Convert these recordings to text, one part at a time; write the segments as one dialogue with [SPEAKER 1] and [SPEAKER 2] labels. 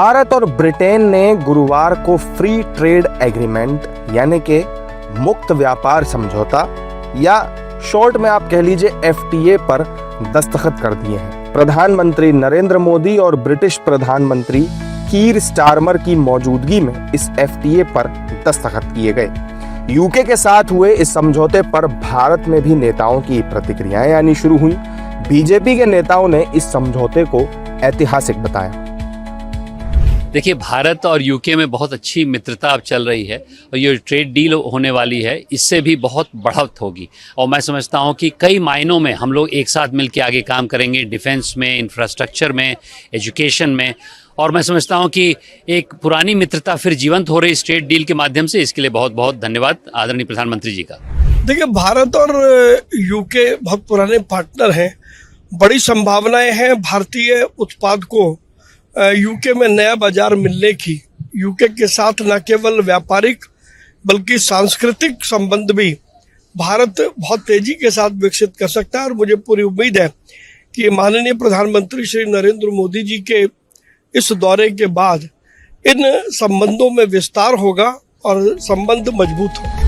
[SPEAKER 1] भारत और ब्रिटेन ने गुरुवार को फ्री ट्रेड एग्रीमेंट यानी कि मुक्त व्यापार समझौता या शॉर्ट में आप कह लीजिए FTA पर दस्तखत कर दिए हैं। प्रधानमंत्री नरेंद्र मोदी और ब्रिटिश प्रधानमंत्री कीर स्टारमर की मौजूदगी में इस FTA पर दस्तखत किए गए। यूके के साथ हुए इस समझौते पर भारत में भी नेताओं की प्रतिक्रियाएं आनी शुरू हुई। बीजेपी के नेताओं ने इस समझौते को ऐतिहासिक बताया।
[SPEAKER 2] देखिए, भारत और यूके में बहुत अच्छी मित्रता अब चल रही है और ये ट्रेड डील होने वाली है, इससे भी बहुत बढ़त होगी और मैं समझता हूँ कि कई मायनों में हम लोग एक साथ मिलकर आगे काम करेंगे, डिफेंस में, इंफ्रास्ट्रक्चर में, एजुकेशन में। और मैं समझता हूँ कि एक पुरानी मित्रता फिर जीवंत हो रही इस ट्रेड डील के माध्यम से। इसके लिए बहुत बहुत धन्यवाद आदरणीय प्रधानमंत्री जी का।
[SPEAKER 3] देखिए, भारत और यूके बहुत पुराने पार्टनर हैं। बड़ी संभावनाएं हैं भारतीय उत्पाद को यूके में नया बाजार मिलने की। यूके के साथ न केवल व्यापारिक बल्कि सांस्कृतिक संबंध भी भारत बहुत तेजी के साथ विकसित कर सकता है और मुझे पूरी उम्मीद है कि माननीय प्रधानमंत्री श्री नरेंद्र मोदी जी के इस दौरे के बाद इन संबंधों में विस्तार होगा और संबंध मजबूत होगा।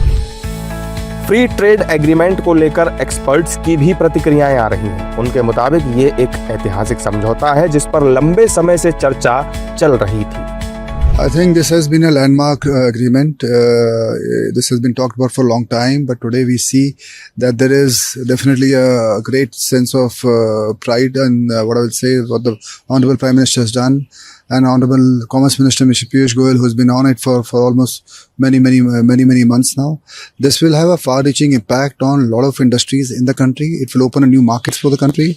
[SPEAKER 1] फ्री ट्रेड एग्रीमेंट को लेकर एक्सपर्ट्स की भी प्रतिक्रियाएं आ रही हैं। उनके मुताबिक ये एक ऐतिहासिक समझौता है जिस पर लंबे समय से चर्चा चल रही थी।
[SPEAKER 4] I think this has been a landmark agreement. This has been talked about for a long time, but today we see that there is definitely a great sense of pride and what I would say what the Honorable Prime Minister has done, and Honorable Commerce Minister Mr. Piyush Goyal, who has been on it for almost many months now. This will have a far-reaching impact on a lot of industries in the country. It will open a new markets for the country.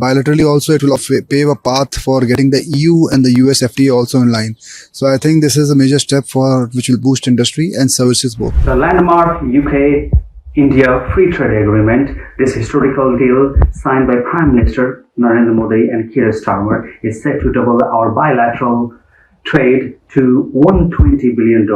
[SPEAKER 4] Bilaterally also, it will pave a path for getting the EU and the US FTA also in line. So I think this is a major step which will boost industry and services both.
[SPEAKER 5] The landmark UK-India Free Trade Agreement, this historical deal signed by Prime Minister Narendra Modi and Keir Starmer, is set to double our bilateral trade to $120 billion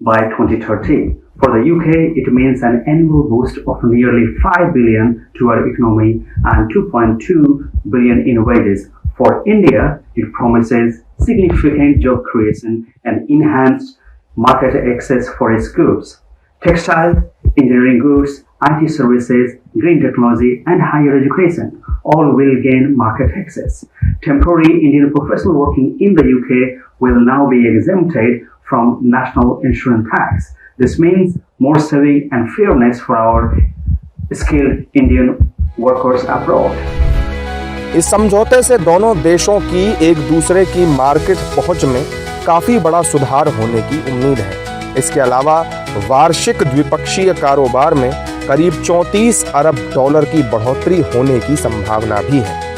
[SPEAKER 5] by 2030. For the UK, it means an annual boost of nearly $5 billion to our economy and $2.2 billion in wages. For India, it promises significant job creation and enhanced market access for its goods. Textile, engineering goods, IT services, green technology, and higher education all will gain market access. Temporary Indian professionals working in the UK will now be exempted from national insurance tax. This means more saving and fairness for our skilled Indian workers abroad.
[SPEAKER 1] इस समझौते से दोनों देशों की एक दूसरे की market पहुंच में काफी बड़ा सुधार होने की उम्मीद है। इसके अलावा वार्षिक द्विपक्षीय कारोबार में करीब $34 अरब की बढ़ोतरी होने की संभावना भी है।